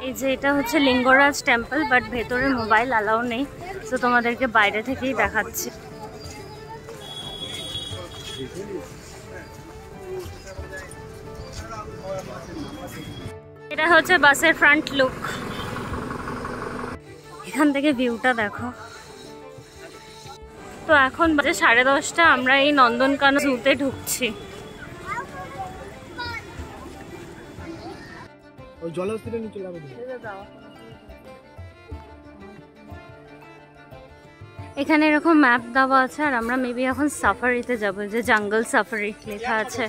এই যে এটা হচ্ছে লিঙ্গরাজ টেম্পল, বাট ভেতরে মোবাইল অ্যালাউ নেই, তো তোমাদেরকে বাইরে থেকেই দেখাচ্ছি। এটা হচ্ছে বাসের ফ্রন্ট লুক। এখান থেকে ভিউটা দেখো। তো এখন বাজে 10:30, আমরা এই নন্দনকানন জুতে ঢুকছি। এখানে এরকম ম্যাপ দেওয়া আছে, আর আমরা মেবি এখন সাফারিতে যাবো, যে জঙ্গল সাফারি লেখা আছে।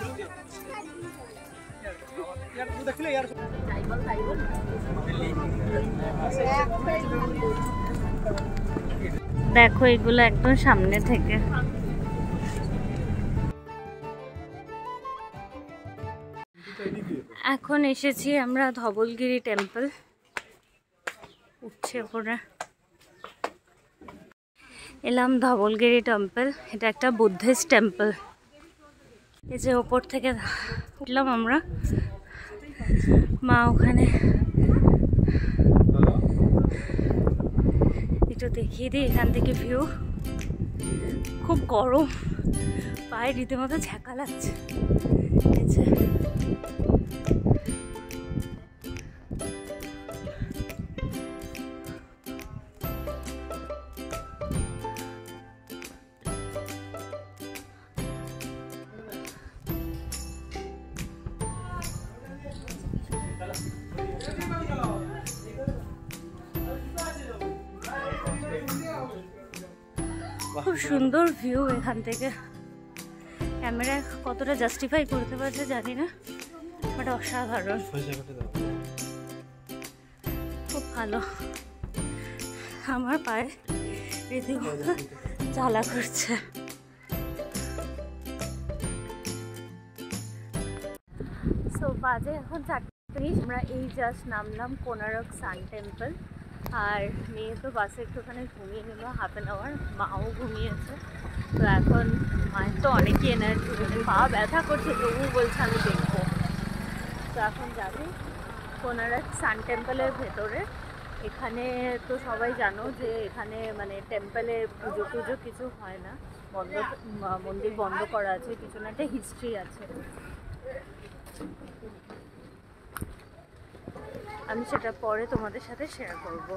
দেখো এগুলো একদম সামনে থেকে। এখন এসেছি আমরা ধবলগিরি টেম্পল, উঠছে ওপরে। এলাম ধবলগিরি টেম্পল, এটা একটা বুদ্ধিস্ট টেম্পল। এই যে ওপর থেকে উঠলাম আমরা, মা ওখানে। একটু দেখিয়ে দিই এখান থেকে ভিউ। খুব গরম, পায়ে রীতিমতো ঝাঁকা লাগছে। খুব সুন্দর ভিউ এখান থেকে। ক্যামেরা কতটা জাস্টিফাই করতে পারছে জানি না, বাট অসাধারণ, খুব ভালো। আমার পায়ে রীতিমতো জ্বালা করছে। সো বাজে এখন 4:30, আমরা এই জাস্ট নামলাম কোনারক সান টেম্পল। আর মেয়ে তো বাসে একটুখানি ঘুমিয়ে নিল, হাফ অ্যান আওয়ার, মাও ঘুমিয়েছে। তো এখন মায়ের তো অনেকই এনার্জি, পা ব্যথা করছে, তবু বলছে আমি দেখবো। তো এখন যাবে কোনারক সান টেম্পলের ভেতরে। এখানে তো সবাই জানো যে এখানে মানে টেম্পলে পুজো টুজো কিছু হয় না, বন্ধ, মন্দির বন্ধ করা আছে, পিছনে একটা হিস্ট্রি আছে। আমি সেটা পরে তোমাদের সাথে শেয়ার করব।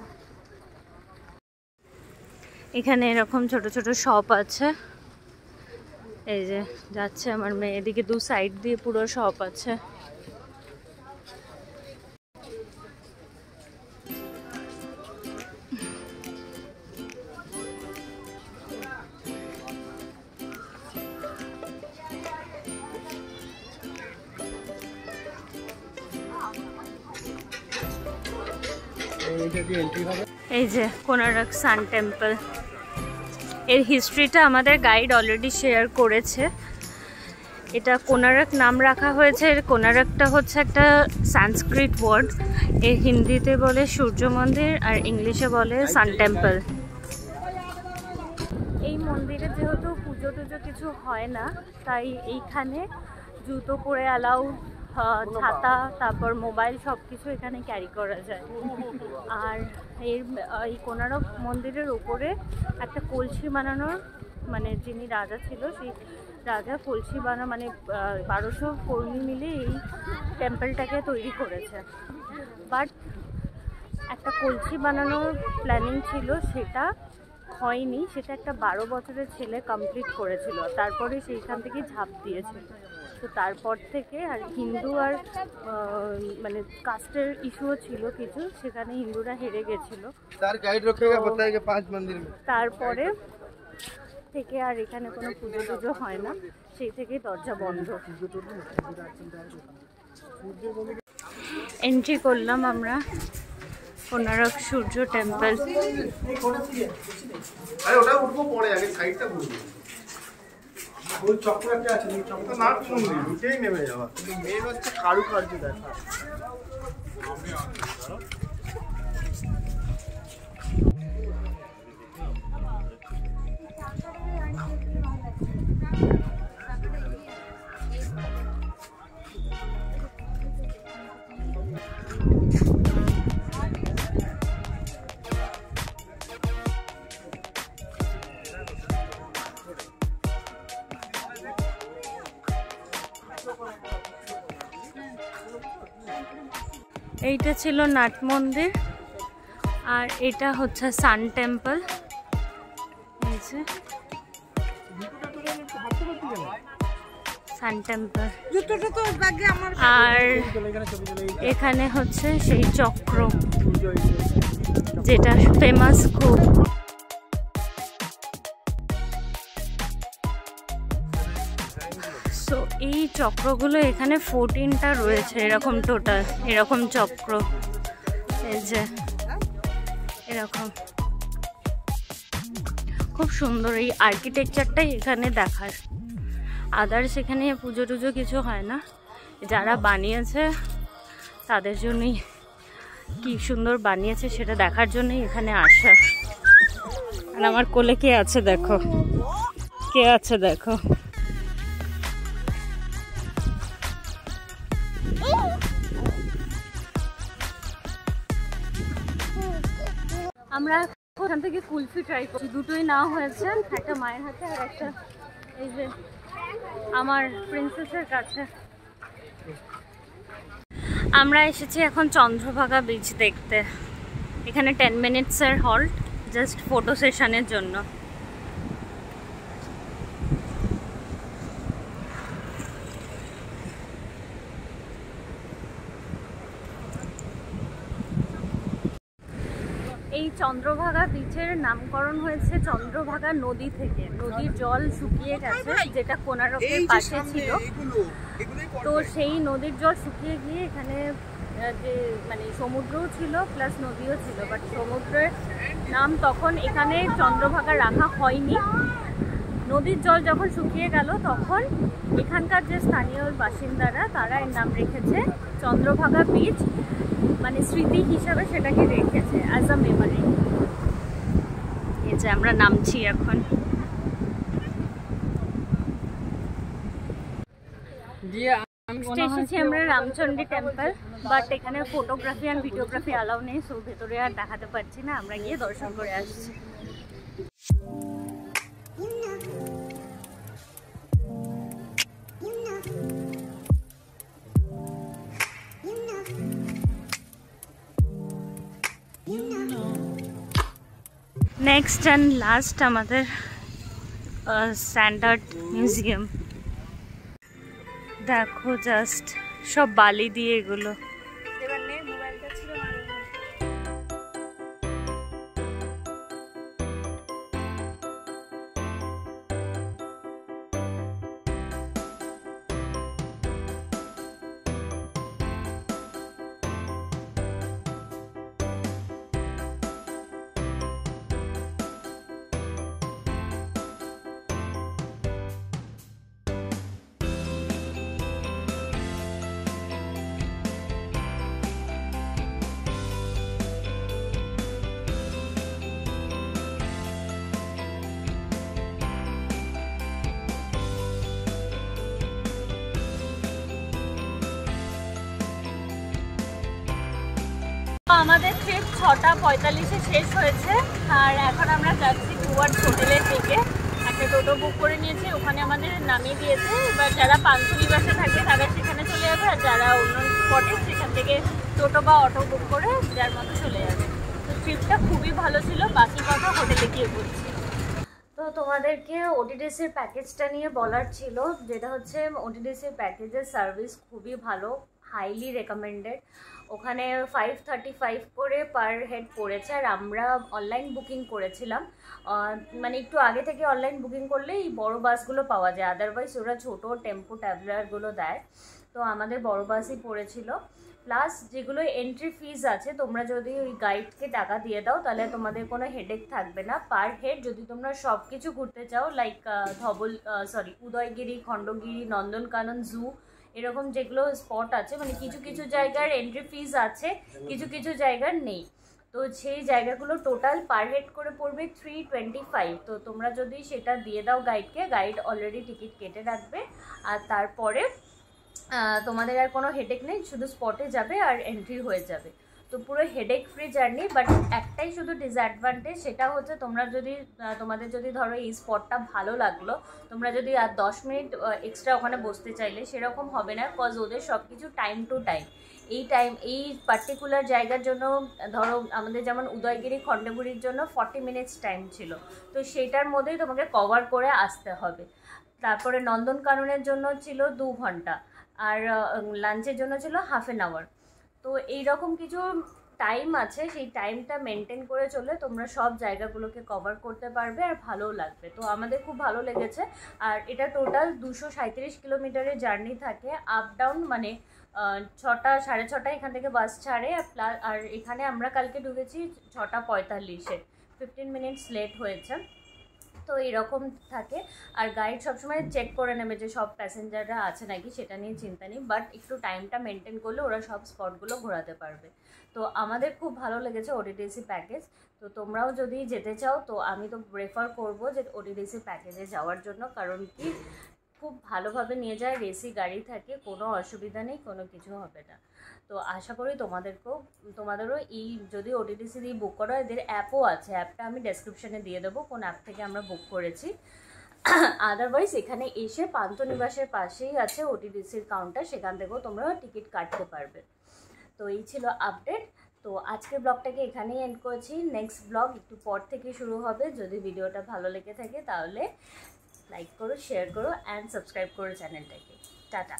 এখানে এরকম ছোট ছোট শপ আছে। এই যে যাচ্ছে আমার মেয়ে, এদিকে দু সাইড দিয়ে পুরো শপ আছে। এই যে কোনারক সান টেম্পল, এর হিস্ট্রিটা আমাদের গাইড অলরেডি শেয়ার করেছে। এটা কোনারক নাম রাখা হয়েছে। কোনারকটা হচ্ছে একটা সংস্কৃত ওয়ার্ড, এর হিন্দিতে বলে সূর্য মন্দির আর ইংলিশে বলে সান টেম্পল। এই মন্দিরে যেহেতু পুজো টুজো কিছু হয় না, তাই এইখানে জুতো পরে অ্যালাউ, ছাতা, তারপর মোবাইল সব কিছু এখানে ক্যারি করা যায়। আর এই কোনারক মন্দিরের উপরে একটা কলসি বানানোর, মানে যিনি রাজা ছিল সেই রাজা কলসি মানে 1200 কর্মী মিলে এই টেম্পলটাকে তৈরি করেছে। বাট একটা কলসি বানানোর প্ল্যানিং ছিল, সেটা হয়নি, সেটা একটা 12 বছরের ছেলে কমপ্লিট করেছিল, তারপরে সেইখান থেকে ঝাঁপ দিয়েছে। তো তারপর থেকে আর হিন্দু আর মানে কাস্টের ইস্যুও ছিল কিছু, সেখানে হিন্দুরা হেরে গেছিল। তারপরে থেকে আর এখানে কোনো পুজো টুজো হয় না, সেই থেকেই দরজা বন্ধ। এন্ট্রি করলাম আমরা কোনারক সূর্য টেম্পল। ওই চক্র একটা আছে, ওই চক্র না শুনলি উঠেই নেমে যাওয়া। কিন্তু মেন হচ্ছে কারুকার্য দেখা। এইটা ছিল নাট মন্দির, আর এটা হচ্ছে সান টেম্পল। এই যে সান টেম্পল, আর এখানে হচ্ছে সেই চক্র যেটা ফেমাস খুব। সো এই চক্রগুলো এখানে 14টা রয়েছে এরকম টোটাল, এরকম চক্র। এই যে এরকম খুব সুন্দর এই আর্কিটেকচারটাই এখানে দেখার। আদার্স এখানে পুজো টুজো কিছু হয় না, যারা বানিয়েছে তাদের জন্যই, কি সুন্দর বানিয়েছে সেটা দেখার জন্যই এখানে আসা। আর আমার কোলে কে আছে দেখো, কে আছে দেখো। আমরা ওখান থেকে কুলফি ট্রাই করছি, দুটোই নাও হয়েছে, একটা মায়ের হাতে আর একটা এই যে আমার প্রিন্সেসের কাছে। আমরা এসেছি এখন চন্দ্রভাগা বিচ দেখতে। এখানে 10 মিনিটসের হল্ট, জাস্ট ফটো সেশনের জন্য। এই চন্দ্রভাগা বিচের নামকরণ হয়েছে চন্দ্রভাগা নদী থেকে। নদীর জল শুকিয়ে গেছে, যেটা কোনারকের পাশে ছিল। তো সেই নদীর জল শুকিয়ে গিয়ে এখানে যে মানে সমুদ্রও ছিল প্লাস নদীও ছিল, বাট সমুদ্রের নাম তখন এখানে চন্দ্রভাগা রাখা হয়নি। নদীর জল যখন শুকিয়ে গেল তখন এখানকার যে স্থানীয় বাসিন্দারা তারা এর নাম রেখেছে চন্দ্রভাগা বিচ, মানে স্মৃতি হিসাবে সেটাকে রেখেছে অ্যাজ আ মেমোরি। এই যে আমরা নামছি এখন। এসেছি আমরা রামচন্ডী টেম্পল, বাট এখানে ফটোগ্রাফি আর ভিডিওগ্রাফি অ্যালাউ নেই, সো ভেতরে আর দেখাতে পারছি না। আমরা গিয়ে দর্শন করে আসছি। নেক্সট অ্যান্ড লাস্ট আমাদের স্ট্যান্ডার্ড মিউজিয়াম। দেখো জাস্ট সব বালি দিয়ে এগুলো। আমাদের ট্রিপ 6:45-এ শেষ হয়েছে, আর এখন আমরা যাচ্ছি টুয়ার্ডস হোটেলের দিকে। একটা টোটো বুক করে নিয়েছি, ওখানে আমাদের নামিয়ে দিয়েছে। এবার যারা পান্থনিবাসে থাকে তারা সেখানে চলে যাবে, আর যারা অন্য স্পটে সেখান থেকে টোটো বা অটো বুক করে যার মতো চলে যাবে। তো ট্রিপটা খুবই ভালো ছিল, বাকি কথা হোটেলে গিয়ে বলছি। তো তোমাদেরকে ওটিডিসির প্যাকেজটা নিয়ে বলার ছিল, যেটা হচ্ছে ওটিডিসির প্যাকেজের সার্ভিস খুবই ভালো, হাইলি রেকমেন্ডেড। ওখানে 535 করে পার হেড পড়েছে, আর আমরা অনলাইন বুকিং করেছিলাম। মানে একটু আগে থেকে অনলাইন বুকিং করলে এই বড়ো বাসগুলো পাওয়া যায়, আদারওয়াইজ ওরা ছোটো টেম্পো ট্রাভেলারগুলো দেয়। তো আমাদের বড়ো বাসই পড়েছিল। প্লাস যেগুলো এন্ট্রি ফিজ আছে, তোমরা যদি ওই গাইডকে টাকা দিয়ে দাও তাহলে তোমাদের কোনো হেডেক থাকবে না পার হেড। যদি তোমরা সব কিছু ঘুরতে চাও, লাইক উদয়গিরি, খণ্ডগিরি, নন্দনকানন, জু, এরকম যেগুলো স্পট আছে, মানে কিছু কিছু জায়গার এন্ট্রি ফিজ আছে, কিছু কিছু জায়গার নেই। তো সেই জায়গাগুলো টোটাল পার হেড করে পড়বে 325। তো তোমরা যদি সেটা দিয়ে দাও গাইডকে, গাইড অলরেডি টিকিট কেটে রাখবে, আর তারপরে তোমাদের আর কোনো হেডেক নেই, শুধু স্পটে যাবে আর এন্ট্রি হয়ে যাবে। তো পুরো হেডেক ফ্রি জার্নি। বাট একটাই শুধু ডিসঅ্যাডভান্টেজ, সেটা হচ্ছে তোমাদের যদি ধরো এই স্পটটা ভালো লাগলো, তোমরা যদি আর 10 মিনিট এক্সট্রা ওখানে বসতে চাইলে সেরকম হবে না, কজ ওদের সব কিছু টাইম টু টাইম। এই পার্টিকুলার জায়গার জন্য ধরো আমাদের যেমন উদয়গিরি খণ্ডগিরির জন্য 40 মিনিটস টাইম ছিল, তো সেটার মধ্যেই তোমাকে কভার করে আসতে হবে। তারপরে নন্দনকাননের জন্য ছিল 2 ঘন্টা, আর লাঞ্চের জন্য ছিল হাফ অ্যান আওয়ার। তো এইরকম কিছু টাইম আছে, সেই টাইমটা মেনটেন করে চলে তোমরা সব জায়গাগুলোকে কভার করতে পারবে আর ভালোও লাগবে। তো আমাদের খুব ভালো লেগেছে। আর এটা টোটাল 237 কিলোমিটারের জার্নি থাকে, আপ ডাউন, মানে 6টা 6:30 এখান থেকে বাস ছাড়ে, আর এখানে আমরা কালকে ঢুকেছি 6:45-এ, 15 মিনিটস লেট হয়েছে। তো এরকম থাকে। আর গাইড সবসময় চেক করে নেবে যে সব প্যাসেঞ্জাররা আছে নাকি, সেটা নিয়ে চিন্তা নেই, বাট একটু টাইমটা মেনটেন করলে ওরা সব স্পটগুলো ঘোরাতে পারবে। তো আমাদের খুব ভালো লেগেছে ওটিডিসি প্যাকেজ। তো তোমরাও যদি যেতে চাও তো আমি তো প্রেফার করবো যে ওটিডিসি প্যাকেজে যাওয়ার জন্য, কারণ কি খুব ভালোভাবে নিয়ে যায়, রেসি গাড়ি থাকে, কোনো অসুবিধা নেই, কোনো কিছু হবে না। তো আশা করি তোমাদেরও এই যদি ওটিডিসি দিয়ে বুক করো, এদের অ্যাপও আছে, অ্যাপটা আমি ডেসক্রিপশানে দিয়ে দেবো কোন অ্যাপ থেকে আমরা বুক করেছি। আদারওয়াইজ এখানে এসে পান্থনিবাসের পাশেই আছে ওটিডিসির কাউন্টার, সেখান থেকেও তোমরা টিকিট কাটতে পারবে। তো এই ছিল আপডেট। তো আজকের ব্লগটাকে এখানেই এন্ড করেছি। নেক্সট ব্লগ একটু পর থেকে শুরু হবে। যদি ভিডিওটা ভালো লেগে থাকে তাহলে লাইক করো, শেয়ার করো অ্যান্ড সাবস্ক্রাইব করো চ্যানেলটাকে। টাটা।